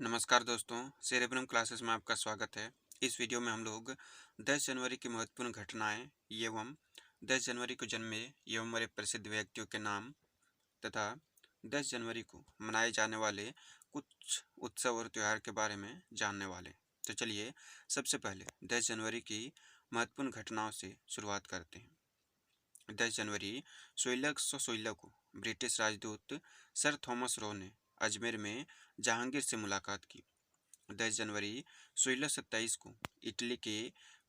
नमस्कार दोस्तों, cerebrum classes में आपका स्वागत है। इस वीडियो में हम लोग 10 जनवरी की महत्वपूर्ण घटनाएं एवं 10 जनवरी को जन्मे एवं मरे प्रसिद्ध व्यक्तियों के नाम तथा 10 जनवरी को मनाए जाने वाले कुछ उत्सव और त्यौहार के बारे में जानने वाले। तो चलिए सबसे पहले 10 जनवरी की महत्वपूर्ण घटनाओं से शुरुआत करते हैं। 10 जनवरी 1616 को ब्रिटिश राजदूत सर थॉमस रो ने अजमेर में जहांगीर से मुलाकात की। 10 जनवरी 1627 को इटली के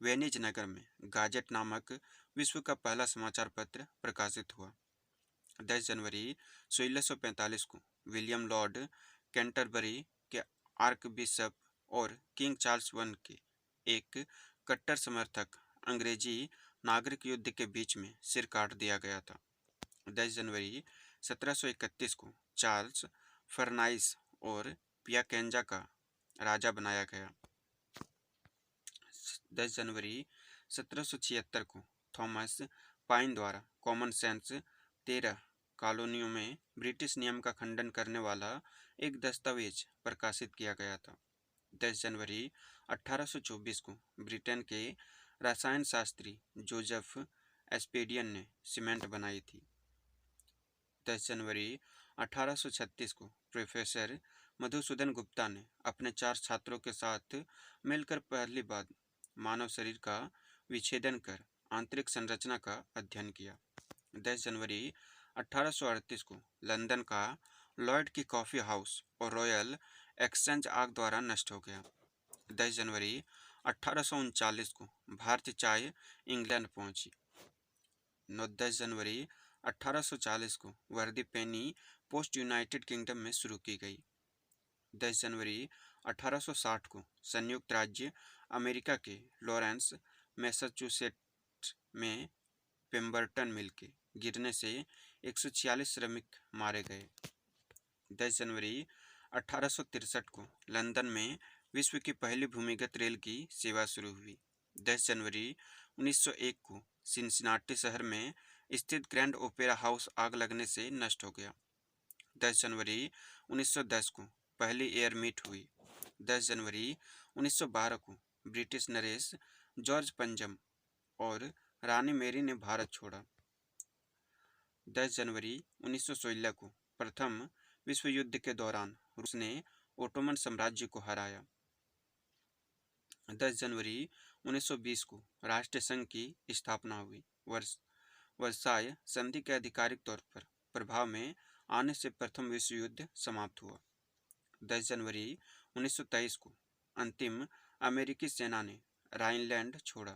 वेनिस नगर में गाजेट नामक विश्व का पहला समाचार पत्र प्रकाशित हुआ। 10 जनवरी 1645 को विलियम लॉर्ड कैंटरबरी के आर्कबिशप और किंग चार्ल्स वन के एक कट्टर समर्थक अंग्रेजी नागरिक युद्ध के बीच में सिर काट दिया गया था। 10 जनवरी 1731 को चार्ल्स फर्नाइस और पियाकेंजा का राजा बनाया गया। 10 जनवरी 1776 को थॉमस पाइन द्वारा कॉमन सेंस 13 कॉलोनियों में ब्रिटिश नियम का खंडन करने वाला एक दस्तावेज प्रकाशित किया गया था। 10 जनवरी 1824 को ब्रिटेन के रसायन शास्त्री जोसेफ एस्पेडियन ने सीमेंट बनाई थी। 10 जनवरी 1836 को प्रोफेसर मधुसूदन गुप्ता ने अपने 4 छात्रों के साथ मिलकर पहली बार मानव शरीर का विच्छेदन कर आंतरिक संरचना का अध्ययन किया। 10 जनवरी 1838 को लंदन का लॉयड की कॉफ़ी हाउस और रॉयल एक्सचेंज आग द्वारा नष्ट हो गया। 10 जनवरी 1839 को भारतीय चाय इंग्लैंड पहुंची। 10 जनवरी 1840 को वर्दी पेनी पोस्ट यूनाइटेड किंगडम में शुरू की गई। 10 जनवरी 1860 को संयुक्त राज्य अमेरिका के लॉरेंस मैसाचुसेट्स में पेम्बरटन मिल के गिरने से 146 श्रमिक मारे गए। 10 जनवरी 1863 को लंदन में विश्व की पहली भूमिगत रेल की सेवा शुरू हुई। 10 जनवरी 1901 को सिनसिनाटी शहर में स्थित ग्रैंड ओपेरा हाउस आग लगने से नष्ट हो गया। 10 जनवरी 1910 को पहली एयर मीट हुई। 10 जनवरी 1912 को ब्रिटिश नरेश जॉर्ज पंजम और रानी मेरी ने भारत छोड़ा। 10 जनवरी 1916 को प्रथम विश्व युद्ध के दौरान रूस ने ओटोमन साम्राज्य को हराया। 10 जनवरी 1920 को राष्ट्रीय संघ की स्थापना हुई। वर्साय संधि के आधिकारिक तौर पर प्रभाव में आने से प्रथम विश्व युद्ध समाप्त हुआ। 10 जनवरी 1923 को अंतिम अमेरिकी सेना ने राइनलैंड छोड़ा।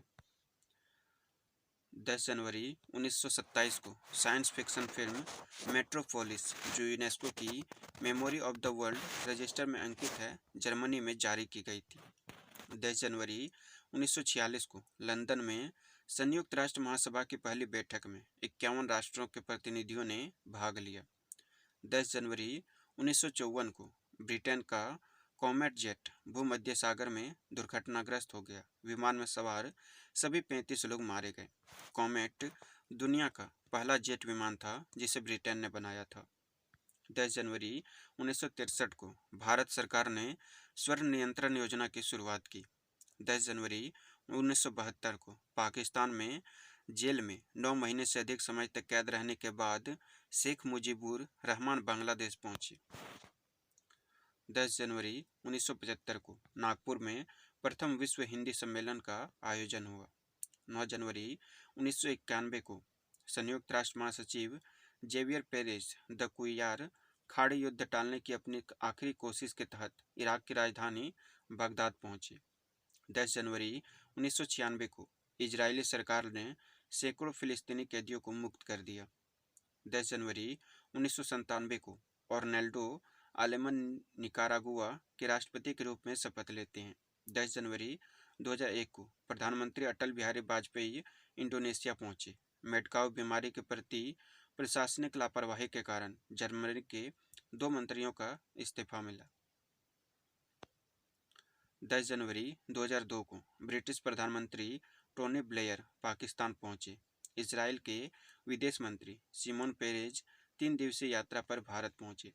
10 जनवरी 1927 को साइंस फिक्शन फिल्म मेट्रोपोलिस, जो यूनेस्को की memory of the world register में अंकित है, जर्मनी में जारी की गई थी। 10 जनवरी 1946 को लंदन में संयुक्त राष्ट्र महासभा की पहली बैठक में 51 राष्ट्रों के प्रतिनिधियों ने भाग लिया। 10 जनवरी 1954 को ब्रिटेन का कॉमेट जेट भूमध्य सागर में दुर्घटनाग्रस्त हो गया। विमान में सवार सभी 35 लोग मारे गए। कॉमेट दुनिया का पहला जेट विमान था जिसे ब्रिटेन ने बनाया था। 10 जनवरी 1963 को भारत सरकार ने स्वर्ण नियंत्रण योजना की शुरुआत की। 10 जनवरी 1972 को पाकिस्तान में जेल में 9 महीने से अधिक समय तक कैद रहने के बाद शेख मुजीबुर रहमान बांग्लादेश पहुंचे। 10 जनवरी 1975 को नागपुर में प्रथम विश्व हिंदी सम्मेलन का आयोजन हुआ। 9 जनवरी 1991 को संयुक्त राष्ट्र महासचिव जेवियर पेरेस द कुइयार खाड़ी युद्ध टालने की अपनी आखिरी कोशिश के तहत इराक की राजधानी बगदाद पहुंचे। 10 जनवरी 1996 को इजरायली सरकार ने सैकड़ों फिलिस्तीनी कैदियों को मुक्त कर दिया। 10 जनवरी 1997 को ऑर्नेल्डो आलेमन निकारागुआ के राष्ट्रपति के रूप में शपथ लेते हैं। 10 जनवरी 2001 को प्रधानमंत्री अटल बिहारी वाजपेयी इंडोनेशिया पहुंचे। मेडकाउ बीमारी के प्रति प्रशासनिक लापरवाही के कारण जर्मनी के 2 मंत्रियों का इस्तीफा मिला। 10 जनवरी 2002 को ब्रिटिश प्रधानमंत्री टोनी ब्लेयर पाकिस्तान पहुंचे। इजराइल के विदेश मंत्री सिमोन पेरेज 3 दिवसीय यात्रा पर भारत पहुंचे।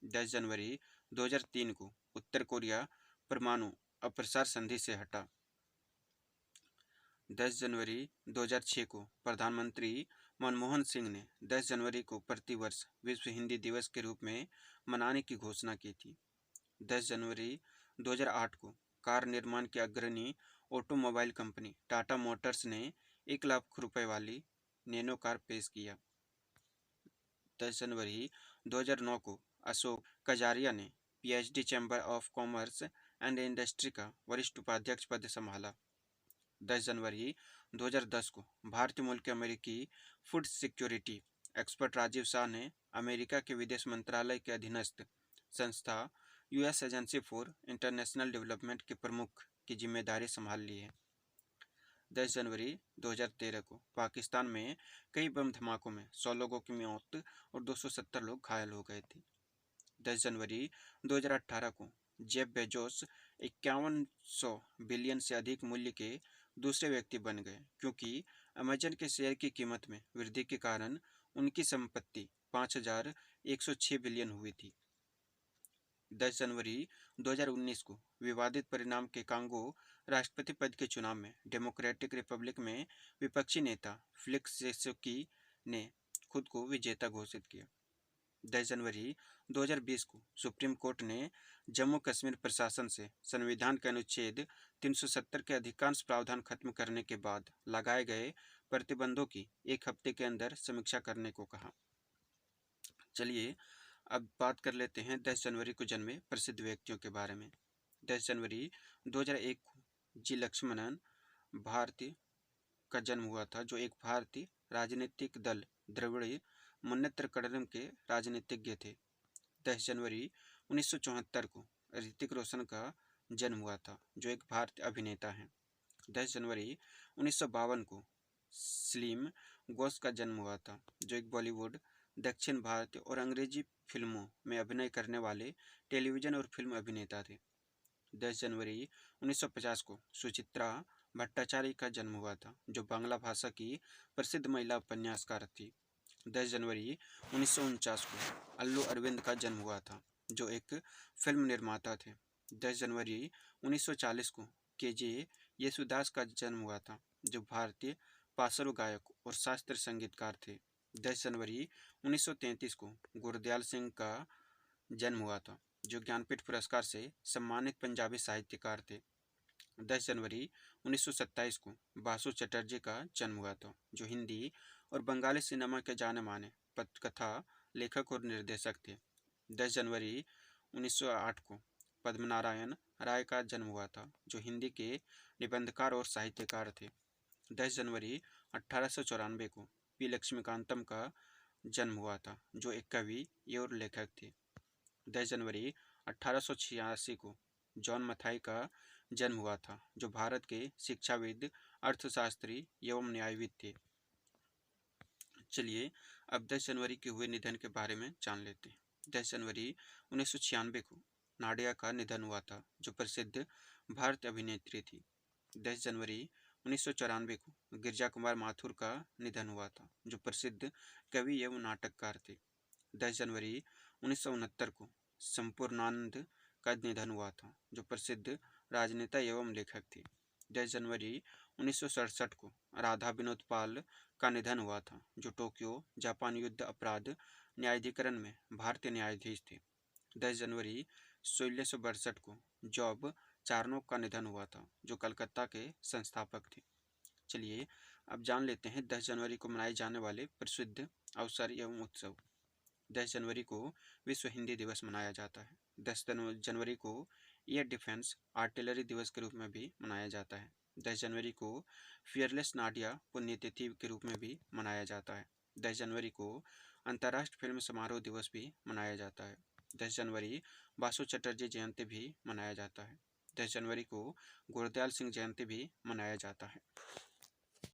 10 जनवरी 2003 को उत्तर कोरिया परमाणु अप्रसार संधि से हटा। 10 जनवरी 2006 को प्रधानमंत्री मनमोहन सिंह ने 10 जनवरी को प्रतिवर्ष विश्व हिंदी दिवस के रूप में मनाने की घोषणा की थी। 10 जनवरी 2008 को कार निर्माण की अग्रणी ऑटोमोबाइल कंपनी टाटा मोटर्स ने 1 लाख रुपए वाली नैनो कार पेश किया। 10 जनवरी 2009 को अशोक कजारिया ने PhD chamber of commerce and industry का वरिष्ठ उपाध्यक्ष पद संभाला। 10 जनवरी 2010 को भारतीय मूल के अमेरिकी food security expert Rajeev Shah ने अमेरिका के विदेश मंत्रालय के अधीनस्थ संस्था US agency for international development के प्रमुख की जिम्मेदारी संभाल ली है। 10 जनवरी 2013 को पाकिस्तान में कई बम धमाकों में 100 लोगों की मौत और 270 लोग घायल हो गए थे। 10 जनवरी 2018 को जेफ बेजोस 5100 बिलियन से अधिक मूल्य के दूसरे व्यक्ति बन गए, क्योंकि अमेजन के शेयर की कीमत में वृद्धि के कारण उनकी संपत्ति 5106 बिलियन हुई थी। 10 जनवरी 2019 को विवादित परिणाम के कांगो राष्ट्रपति पद के चुनाव में डेमोक्रेटिक रिपब्लिक में विपक्षी नेता फेलिक्स सेशोकी ने खुद को विजेता घोषित किया। 10 जनवरी 2020 को सुप्रीम कोर्ट ने जम्मू कश्मीर प्रशासन से संविधान के अनुच्छेद 370 के अधिकांश प्रावधान खत्म करने के बाद लगाए गए प्रतिबंधों की 1 हफ्ते के अंदर समीक्षा करने को कहा। चलिए अब बात कर लेते हैं 10 जनवरी को जन्मे प्रसिद्ध व्यक्तियों के बारे में। 10 जनवरी 2001 को जी लक्ष्मणन भारती का जन्म हुआ था, जो एक भारतीय राजनीतिक दल द्रविड़ मुन्नेत्र कड़गम के राजनीतिज्ञ थे। 10 जनवरी 1974 को ऋतिक रोशन का जन्म हुआ था, जो एक भारतीय अभिनेता हैं। 10 जनवरी 1952 को सलीम घोष का जन्म हुआ था, जो एक बॉलीवुड, दक्षिण भारतीय और अंग्रेजी फिल्मों में अभिनय करने वाले टेलीविजन और फिल्म अभिनेता थे। 10 जनवरी 1950 को सुचित्रा भट्टाचार्य का जन्म हुआ था, जो बांग्ला भाषा की प्रसिद्ध महिला उपन्यासकार थी। 10 जनवरी 1949 को अल्लू अरविंद का जन्म हुआ था, जो एक फिल्म निर्माता थे। 10 जनवरी 1940 को केजे येसुदास का जन्म हुआ था, जो भारतीय पार्श्व गायक और शास्त्रीय संगीतकार थे। 10 जनवरी 1933 को गुरदयाल सिंह का जन्म हुआ था, जो ज्ञानपीठ पुरस्कार से सम्मानित पंजाबी साहित्यकार थे। 10 जनवरी 1927 को बासु चटर्जी का जन्म हुआ था, जो हिंदी और बंगाली सिनेमा के जाने माने पटकथा लेखक और निर्देशक थे। 10 जनवरी 1908 को पद्मनारायण राय का जन्म हुआ था, जो हिंदी के निबंधकार और साहित्यकार थे। 10 जनवरी 1894 को पी लक्ष्मीकांतम का जन्म हुआ था, जो एक कवि और लेखक थे। 10 जनवरी 1886 को जॉन मथाई का जन्म हुआ था, जो भारत के शिक्षाविद, अर्थशास्त्री एवं न्यायविद थे। चलिए अब 10 जनवरी के हुए निधन के बारे में जान लेते हैं। 10 जनवरी 1996 को नाडिया का निधन हुआ था, जो प्रसिद्ध भारतीय अभिनेत्री थी। 10 जनवरी 1994 को गिरजा कुमार माथुर का निधन हुआ था, जो प्रसिद्ध कवि एवं नाटककार थे। 10 जनवरी 1969 को संपूर्णानंद का निधन हुआ था, जो प्रसिद्ध राजनेता एवं लेखक थे। 10 जनवरी 1967 को राधा विनोद पाल का निधन हुआ था, जो टोक्यो जापान युद्ध अपराध न्यायाधिकरण में भारतीय न्यायाधीश थे। 10 जनवरी 1662 को जॉब चार्नोक का निधन हुआ था, जो कलकत्ता के संस्थापक थे। चलिए अब जान लेते हैं 10 जनवरी को मनाए जाने वाले प्रसिद्ध अवसर एवं उत्सव। 10 जनवरी को विश्व हिंदी दिवस मनाया जाता है। 10 जनवरी को एयर डिफेंस आर्टिलरी दिवस के रूप में भी मनाया जाता है। 10 जनवरी को फियरलेस नाडिया पुण्यतिथि के रूप में भी मनाया जाता है। 10 जनवरी को अंतर्राष्ट्रीय फिल्म समारोह दिवस भी मनाया जाता है। 10 जनवरी बासु चटर्जी जयंती भी मनाया जाता है। 10 जनवरी को गुरदयाल सिंह जयंती भी मनाया जाता है।